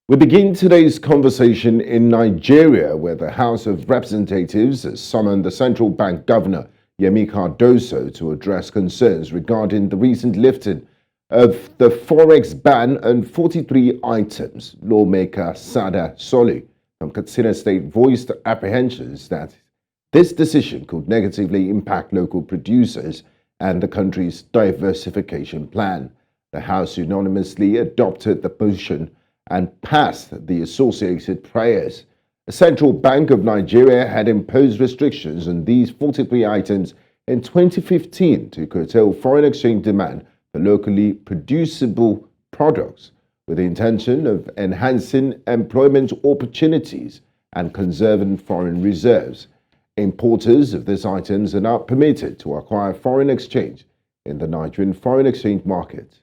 We begin today's conversation in Nigeria, where the House of Representatives has summoned the central bank governor, Yemi Cardoso, to address concerns regarding the recent lifting of the Forex ban on 43 items. Lawmaker Sada Soli from Katsina State voiced apprehensions that this decision could negatively impact local producers and the country's diversification plan. The House unanimously adopted the motion and passed the associated prayers. The Central Bank of Nigeria had imposed restrictions on these 43 items in 2015 to curtail foreign exchange demand for locally producible products, with the intention of enhancing employment opportunities and conserving foreign reserves. Importers of these items are now permitted to acquire foreign exchange in the Nigerian foreign exchange market.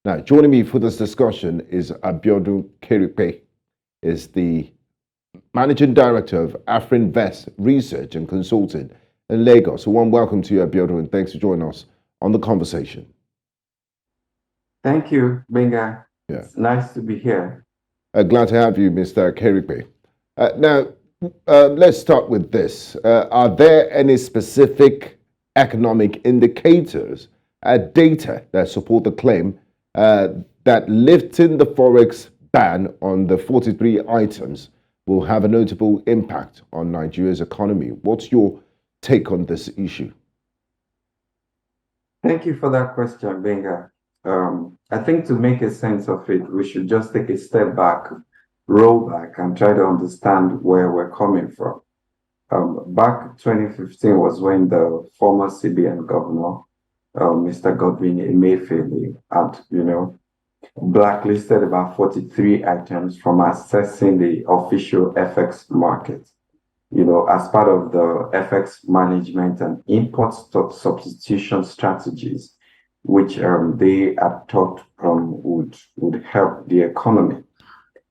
Now, joining me for this discussion is Abiodun Keripe, is the Managing Director of Afrinvest Research and Consulting in Lagos. So, one welcome to you, Abiodun, and thanks for joining us on the conversation. Thank you, Gbenga. Yeah. It's nice to be here. Glad to have you, Mr. Keripe. Let's start with this. Are there any specific economic indicators, data that support the claim that lifting the Forex ban on the 43 items will have a notable impact on Nigeria's economy? What's your take on this issue? Thank you for that question, Gbenga. I think to make a sense of it, we should just take a step back, roll back, and try to understand where we're coming from. Back 2015 was when the former CBN governor, Mr. Godwin Emefiele, had, blacklisted about 43 items from accessing the official FX market, as part of the FX management and import substitution strategies, which they had thought would help the economy.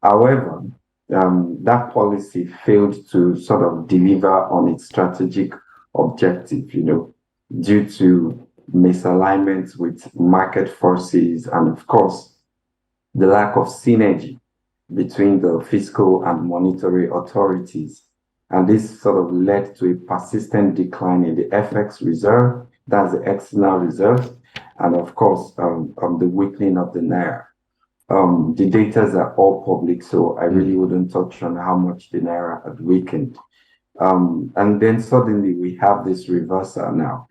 However, that policy failed to sort of deliver on its strategic objective, due to misalignment with market forces and, of course, the lack of synergy between the fiscal and monetary authorities. And this sort of led to a persistent decline in the FX reserve, that's the external reserves, and of course, the weakening of the naira. The data are all public, so I really wouldn't touch on how much the naira had weakened. And then suddenly we have this reversal now.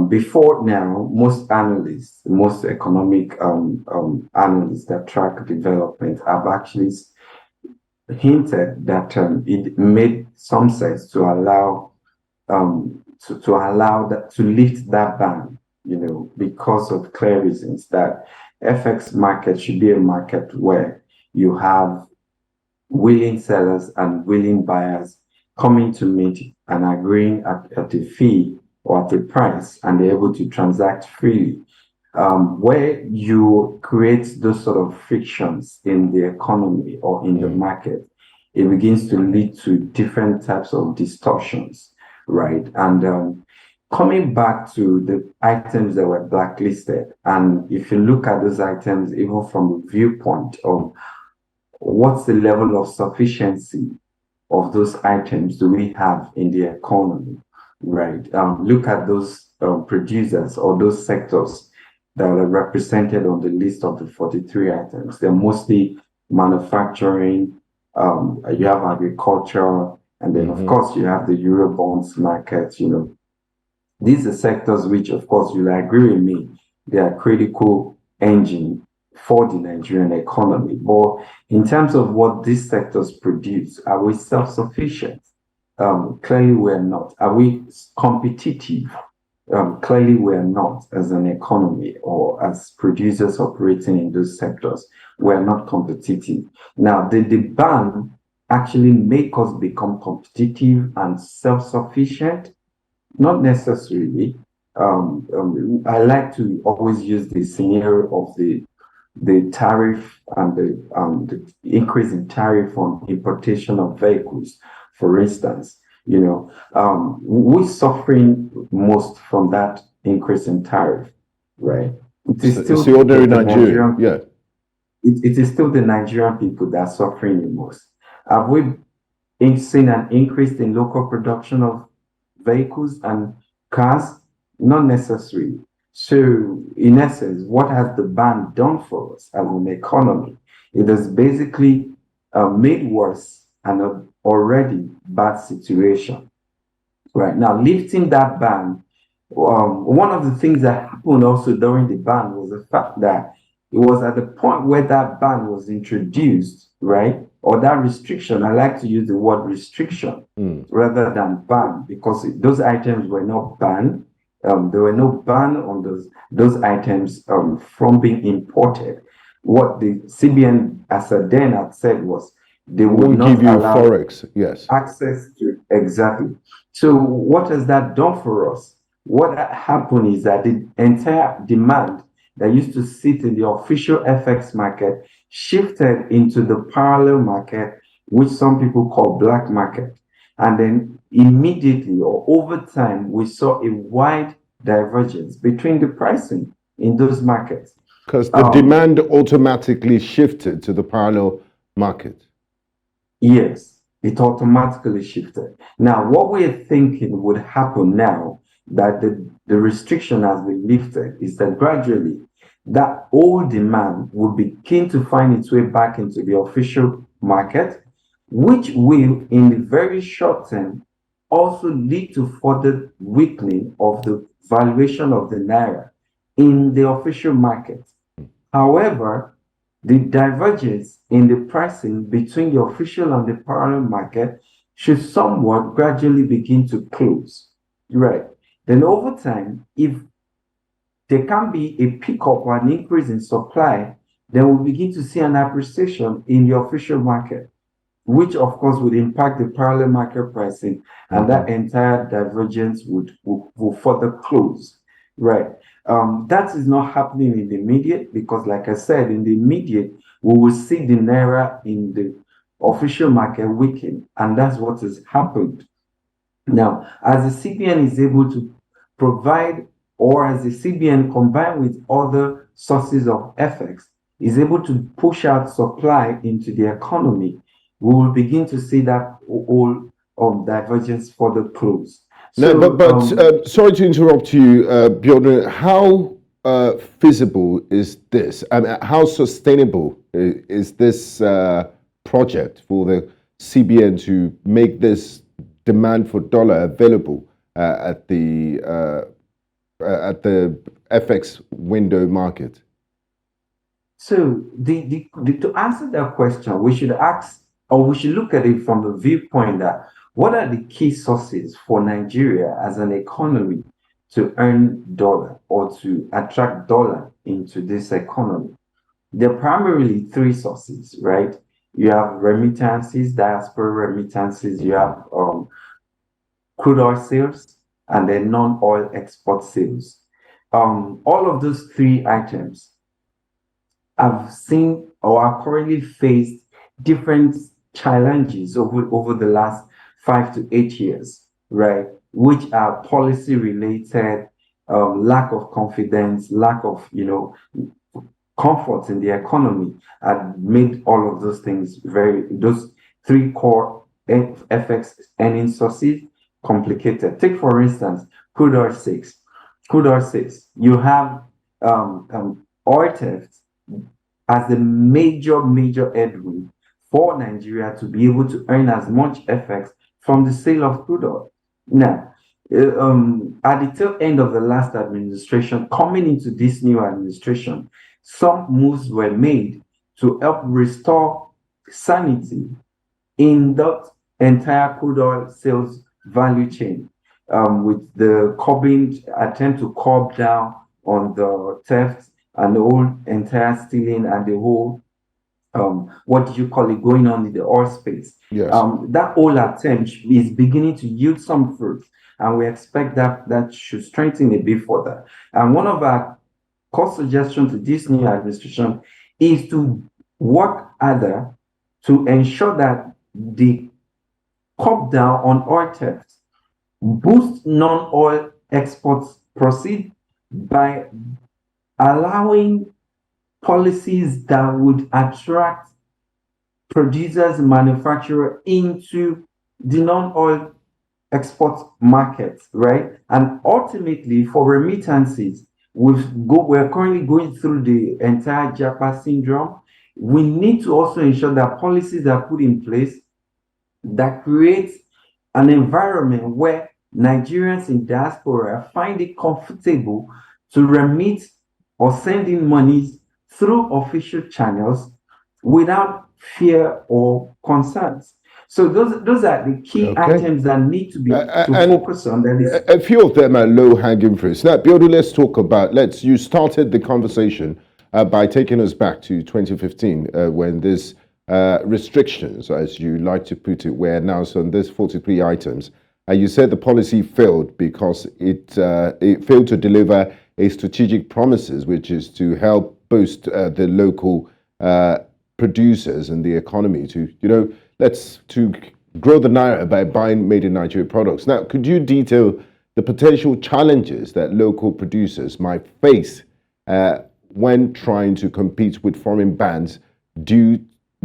Before now, most analysts, most economic analysts that track development have actually hinted that it made some sense to allow to lift that ban, because of clear reasons that FX market should be a market where you have willing sellers and willing buyers coming to meet and agreeing at a fee or at a price, and they're able to transact freely. Where you create those sort of frictions in the economy or in the market, it begins to lead to different types of distortions, right? And coming back to the items that were blacklisted, and if you look at those items, even from the viewpoint of what's the level of sufficiency of those items do we have in the economy, right? Look at those producers or those sectors that are represented on the list of the 43 items. They're mostly manufacturing, you have agriculture, and then of course you have the Eurobonds market, These are sectors which, of course, you'll agree with me, they are critical engine for the Nigerian economy. But in terms of what these sectors produce, are we self-sufficient? Clearly we're not. Are we competitive? Clearly we're not as an economy or as producers operating in those sectors. We're not competitive. Now, the ban actually make us become competitive and self-sufficient? Not necessarily. I like to always use the scenario of the tariff and the increase in tariff on importation of vehicles. For instance, we're suffering most from that increase in tariff, right? It's the ordinary Nigerian, yeah. it is still the Nigerian people that are suffering the most. Have we seen an increase in local production of vehicles and cars? Not necessarily. So, in essence, what has the ban done for us as an economy? It has basically made worse an already bad situation. Right now, lifting that ban, one of the things that happened also during the ban was the fact that it was at the point where that ban was introduced, right? Or that restriction. I like to use the word restriction rather than ban, because those items were not banned. There were no ban on those items from being imported. What the CBN, as a then had said, was they would Won't not give you allow Forex, yes. access to. Exactly. So what has that done for us? What happened is that the entire demand that used to sit in the official FX market shifted into the parallel market, which some people call black market. And then immediately or over time, we saw a wide divergence between the pricing in those markets. Because the demand automatically shifted to the parallel market. Yes, it automatically shifted. Now, what we're thinking would happen now that the restriction has been lifted is that gradually that old demand will begin to find its way back into the official market, which will, in the very short term, also lead to further weakening of the valuation of the naira in the official market. However, the divergence in the pricing between the official and the parallel market should somewhat gradually begin to close. Right. Then over time, if there can be a pickup or an increase in supply, then we'll begin to see an appreciation in the official market, which of course would impact the parallel market pricing, and that entire divergence will further close. Right. That is not happening in the immediate because, like I said, in the immediate, we will see the naira in the official market weaken, and that's what has happened. Now, as the CBN is able to provide, or as the CBN combined with other sources of FX, is able to push out supply into the economy, we will begin to see that whole divergence further close. No, So, but sorry to interrupt you, Bjorn. How feasible is this? And how sustainable is this project for the CBN to make this demand for dollar available at the FX window market? So to answer that question, we should ask, or we should look at it from the viewpoint that what are the key sources for Nigeria as an economy to earn dollar or to attract dollar into this economy? There are primarily three sources, right? You have remittances, diaspora remittances, you have crude oil sales, and then non-oil export sales. All of those three items have seen or are currently faced different challenges over the last 5 to 8 years, right? Which are policy related, lack of confidence, lack of, comfort in the economy, and made all of those things those three core FX earning sources complicated. Take, for instance, crude oil sales. Crude oil sales. You have oil theft as the major headwind for Nigeria to be able to earn as much FX from the sale of crude oil. Now, at the tail end of the last administration, coming into this new administration, some moves were made to help restore sanity in that entire crude oil sales value chain, with the attempt to curb down on the theft and the whole entire stealing and the whole what do you call it going on in the oil space. Yes. That whole attempt is beginning to yield some fruit, and we expect that should strengthen a bit further. And one of our core suggestions to this new administration is to work harder to ensure that the cut down on oil theft, boost non-oil exports, proceed by allowing policies that would attract producers, manufacturers into the non-oil export markets, right? And ultimately, for remittances, we're currently going through the entire Japa syndrome. We need to also ensure that policies are put in place that creates an environment where Nigerians in diaspora find it comfortable to remit or send in monies through official channels without fear or concerns. So those are the key items that need to be focus on. A few of them are low-hanging fruits. Now, Abiodun, let's talk about. You started the conversation by taking us back to 2015 when this restrictions, as you like to put it, were announced on these 43 items. You said the policy failed because it failed to deliver a strategic promises, which is to help boost the local producers and the economy to grow the naira by buying made in Nigeria products. Now, could you detail the potential challenges that local producers might face when trying to compete with foreign due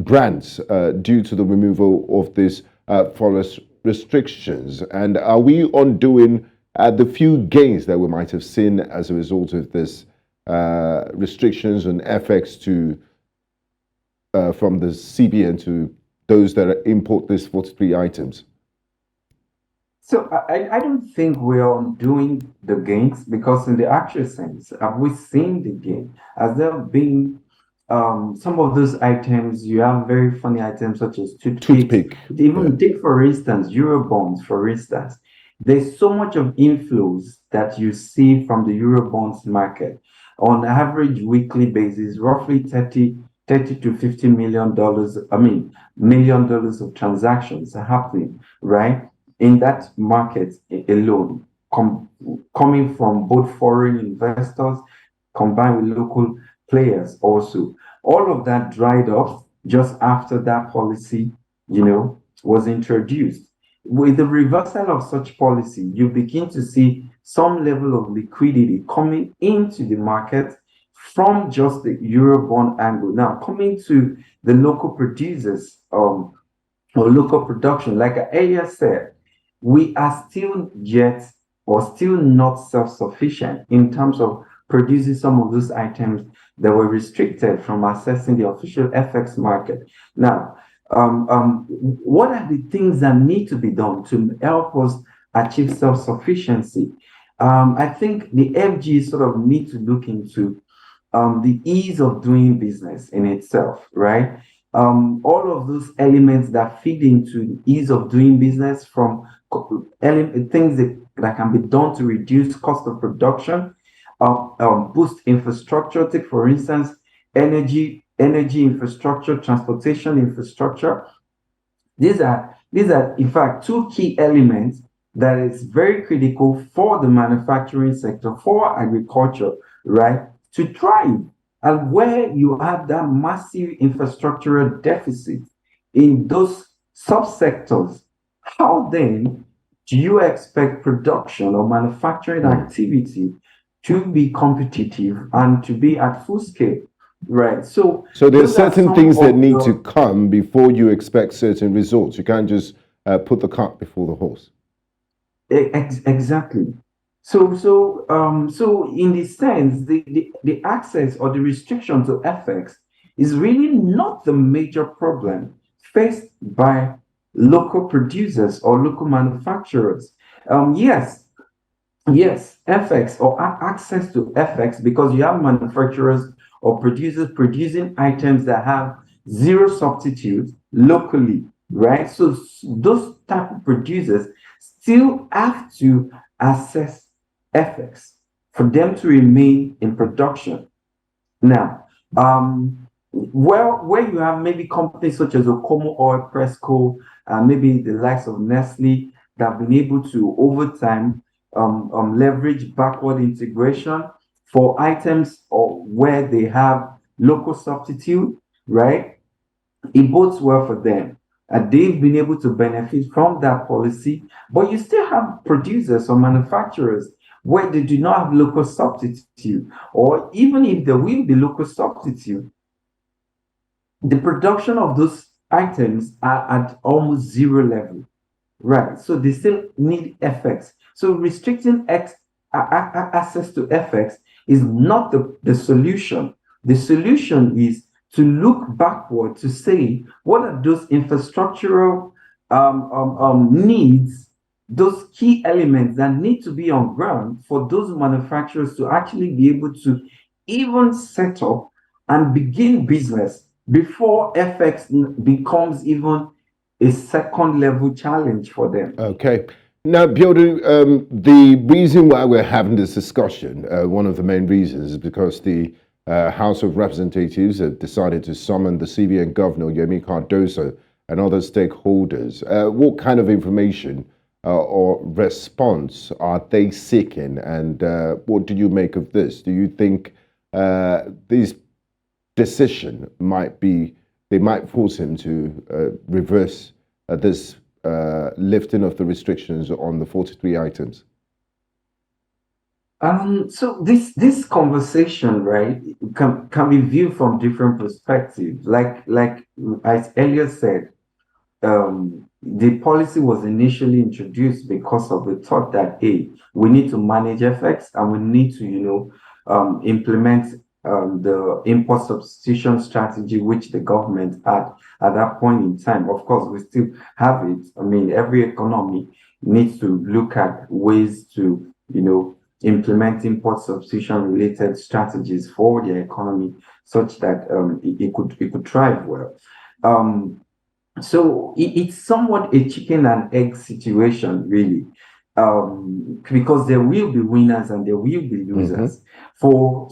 to the removal of these forest restrictions? And are we undoing the few gains that we might have seen as a result of this restrictions on FX from the CBN to those that import these 43 items? So I don't think we are doing the gains, because in the actual sense, have we seen the gain? Has there been some of those items? You have very funny items such as toothpick. Even take, for instance, Eurobonds, for instance. There's so much of inflows that you see from the Eurobonds market. On average weekly basis, roughly 30 to $50 million, $1 million of transactions are happening, right? In that market alone, coming from both foreign investors combined with local players also. All of that dried up just after that policy, was introduced. With the reversal of such policy, you begin to see some level of liquidity coming into the market from just the Eurobond angle. Now, coming to the local producers or local production, like I earlier said, we are still not self-sufficient in terms of producing some of those items that were restricted from accessing the official FX market. Now, what are the things that need to be done to help us achieve self-sufficiency? I think the FG sort of need to look into the ease of doing business in itself, right? All of those elements that feed into the ease of doing business, from things that can be done to reduce cost of production, boost infrastructure. Take, for instance, energy infrastructure, transportation infrastructure. These are in fact two key elements that is very critical for the manufacturing sector, for agriculture, right, to thrive. And where you have that massive infrastructural deficit in those subsectors, how then do you expect production or manufacturing activity to be competitive and to be at full scale? Right. So there's certain things that need to come before you expect certain results. You can't just put the cart before the horse. Exactly. So in this sense, the access or the restriction to FX is really not the major problem faced by local producers or local manufacturers. Yes, FX or access to FX, because you have manufacturers or producers producing items that have zero substitute locally, right? So those type of producers still have to access FX for them to remain in production. Now, where you have maybe companies such as Okomo Oil, Presco, maybe the likes of Nestle, that have been able to, over time, leverage backward integration for items or where they have local substitute, right? It bodes well for them. They've been able to benefit from that policy, but you still have producers or manufacturers where they do not have local substitute, or even if there will be local substitute, the production of those items are at almost zero level, right? So they still need FX. So restricting access to FX is not the solution. The solution is to look backward to say, what are those infrastructural needs, those key elements that need to be on ground for those manufacturers to actually be able to even set up and begin business before FX becomes even a second level challenge for them. Okay. Now, Abiodun, the reason why we're having this discussion, one of the main reasons, is because the House of Representatives have decided to summon the CBN Governor, Yemi Cardoso, and other stakeholders. What kind of information or response are they seeking, and what do you make of this? Do you think this decision they might force him to reverse this lifting of the restrictions on the 43 items? So this conversation, right, can be viewed from different perspectives. Like as earlier said, the policy was initially introduced because of the thought that, hey, we need to manage FX and we need to, implement the import substitution strategy, which the government had at that point in time. Of course, we still have it. I mean, every economy needs to look at ways to, implement import substitution related strategies for their economy such that it could thrive well. So it's somewhat a chicken and egg situation, really, because there will be winners and there will be losers. For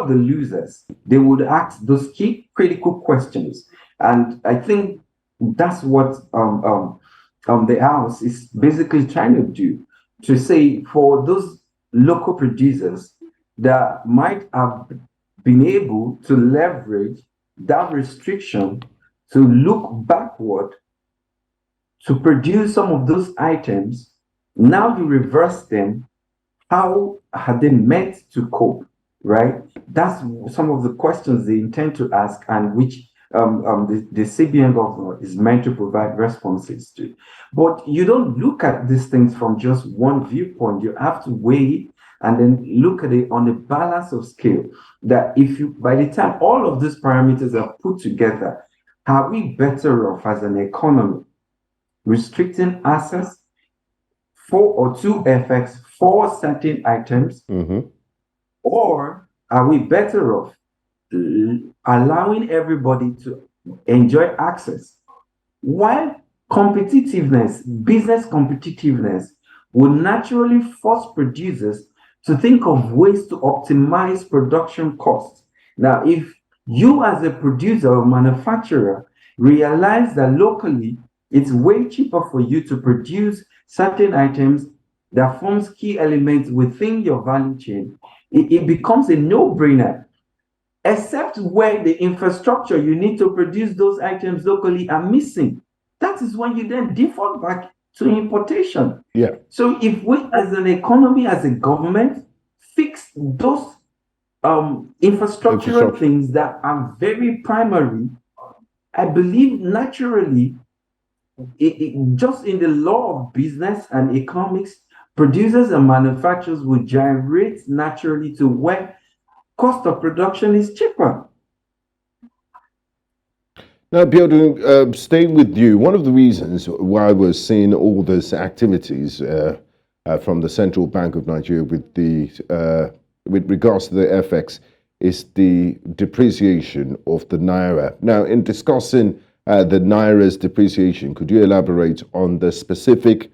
the losers, they would ask those key critical questions, and I think that's what the House is basically trying to do, to say for those local producers that might have been able to leverage that restriction to look backward to produce some of those items. Now you reverse them. How are they meant to cope, right? That's some of the questions they intend to ask, and which the CBN governor is meant to provide responses to. But you don't look at these things from just one viewpoint. You have to weigh it and then look at it on a balance of scale. That by the time all of these parameters are put together, are we better off as an economy restricting access to FX for certain items, or are we better off allowing everybody to enjoy access, while business competitiveness will naturally force producers to think of ways to optimize production costs? Now, if you as a producer or manufacturer realize that locally it's way cheaper for you to produce certain items that forms key elements within your value chain, it becomes a no-brainer, except where the infrastructure you need to produce those items locally are missing. That is when you then default back to importation. Yeah. So if we as an economy, as a government, fix those infrastructural things that are very primary, I believe naturally, just in the law of business and economics, producers and manufacturers will gyrate naturally to where cost of production is cheaper. Now, Abiodun, staying with you, one of the reasons why we're seeing all these activities from the Central Bank of Nigeria with regards to the FX is the depreciation of the Naira. Now, in discussing the Naira's depreciation, could you elaborate on the specific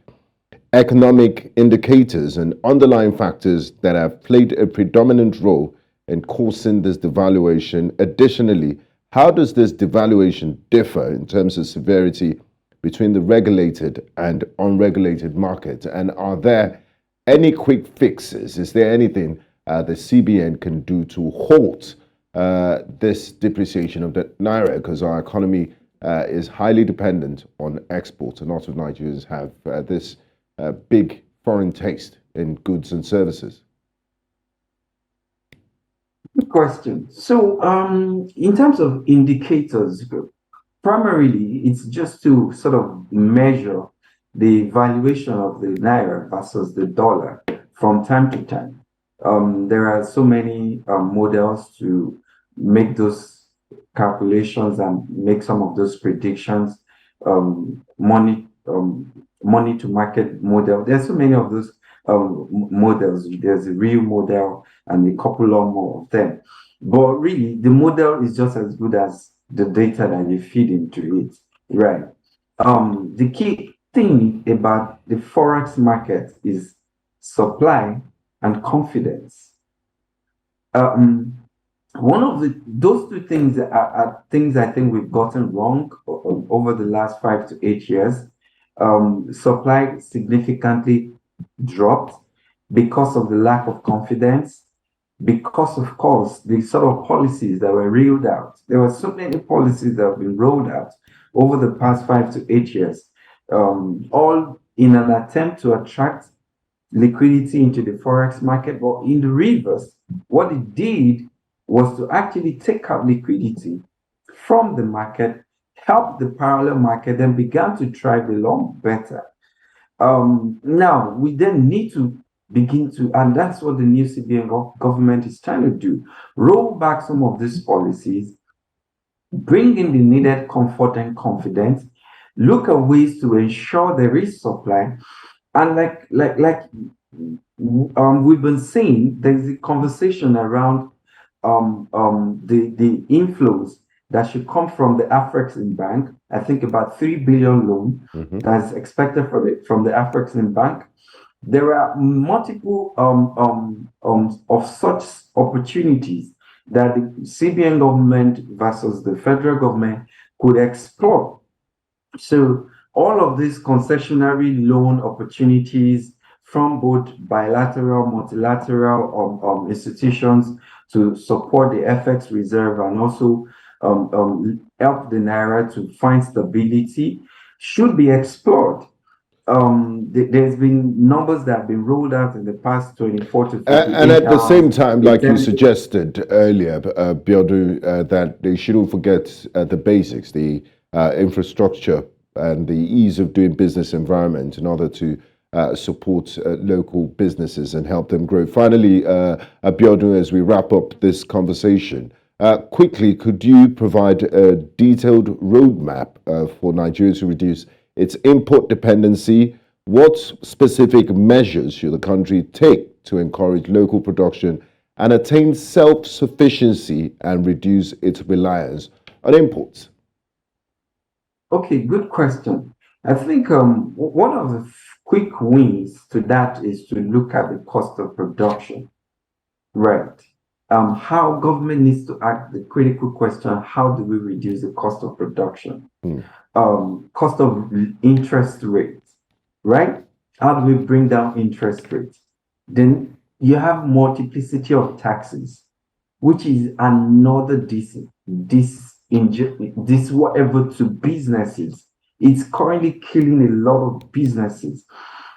economic indicators and underlying factors that have played a predominant role in causing this devaluation? Additionally, how does this devaluation differ in terms of severity between the regulated and unregulated market? And are there any quick fixes? Is there anything the CBN can do to halt this depreciation of the Naira? Because our economy is highly dependent on exports. A lot of Nigerians have this big foreign taste in goods and services? Good question. So, in terms of indicators, primarily it's just to sort of measure the valuation of the naira versus the dollar from time to time. There are so many models to make those calculations and make some of those predictions. Money to market model. There's so many of those models. There's a real model and a couple of more of them. But really, the model is just as good as the data that you feed into it, right? The key thing about the Forex market is supply and confidence. One of those two things are things I think we've gotten wrong over the last 5 to 8 years. Supply significantly dropped because of the lack of confidence, because of course the sort of policies that were rolled out. There were so many policies that have been rolled out over the past 5 to 8 years, all in an attempt to attract liquidity into the Forex market. But in the reverse, what it did was to actually take out liquidity from the market, help the parallel market, and began to thrive a lot better. Now, we then need to begin to, and that's what the new CBN government is trying to do, roll back some of these policies, bring in the needed comfort and confidence, look at ways to ensure there is supply. And we've been saying, there's a conversation around the inflows that should come from the Afrexim Bank. I think about 3 billion loan that's expected from the Afrexim Bank. There are multiple of such opportunities that the CBN government versus the federal government could explore. So all of these concessionary loan opportunities from both bilateral, multilateral institutions to support the FX reserve and also help the naira to find stability should be explored. There's been numbers that have been rolled out in the past 24 to 48 and at the hours. same time, like you suggested earlier, Abiodun, that they shouldn't forget the basics, the infrastructure and the ease of doing business environment in order to support local businesses and help them grow. Finally, Abiodun, as we wrap up this conversation, quickly, could you provide a detailed roadmap for Nigeria to reduce its import dependency? What specific measures should the country take to encourage local production and attain self-sufficiency and reduce its reliance on imports? Okay, good question. I think one of the quick wins to that is to look at the cost of production, right? How government needs to ask the critical question: how do we reduce the cost of production? Cost of interest rates, right? How do we bring down interest rates? Then you have multiplicity of taxes, which is another whatever to businesses. It's currently killing a lot of businesses.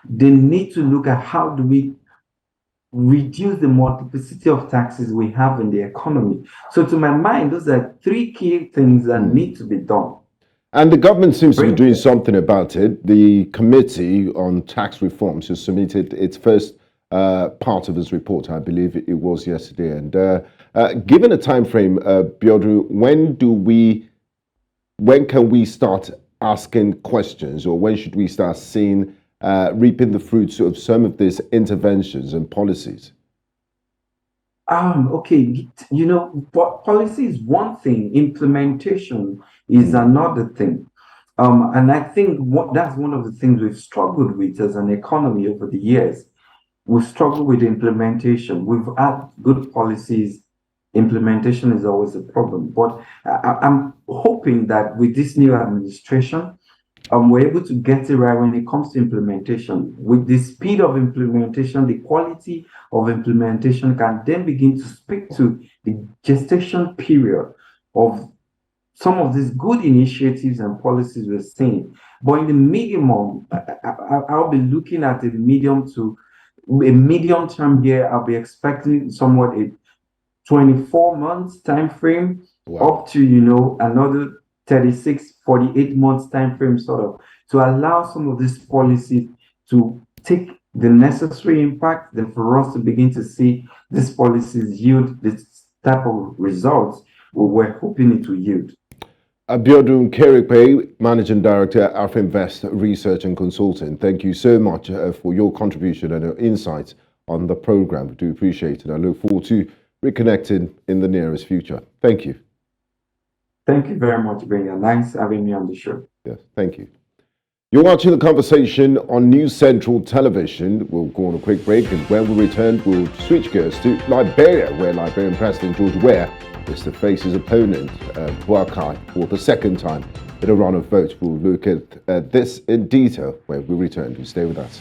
They need to look at how do we reduce the multiplicity of taxes we have in the economy. So to my mind, those are three key things that need to be done. And the government seems to be doing something about it. The Committee on Tax Reforms has submitted its first part of its report, I believe it was yesterday. And given a time frame, Abiodun, when can we start asking questions, or when should we start seeing reaping the fruits of some of these interventions and policies? Okay, policy is one thing, implementation is another thing. And I think that's one of the things we've struggled with as an economy over the years. We've struggled with implementation. We've had good policies. Implementation is always a problem. But I'm hoping that with this new administration, we're able to get it right when it comes to implementation. With the speed of implementation, the quality of implementation can then begin to speak to the gestation period of some of these good initiatives and policies we're seeing. But in the medium, I'll be looking at the medium to medium term here, I'll be expecting somewhat a 24 months time frame, up to, another 36, 48 months time frame, sort of, to allow some of these policies to take the necessary impact, then for us to begin to see these policies yield this type of results we're hoping it will yield. Abiodun Keripe, Managing Director, Afrinvest Research and Consulting. Thank you so much for your contribution and your insights on the program. We do appreciate it. I look forward to reconnecting in the nearest future. Thank you. Thank you very much, Gbenga. Nice having me on the show. Yes, thank you. You're watching The Conversation on News Central Television. We'll go on a quick break, and when we return, we'll switch gears to Liberia, where Liberian President George Weah is to face his opponent, Buakai, for the second time in a run of votes. We'll look at this in detail when we return. Do stay with us.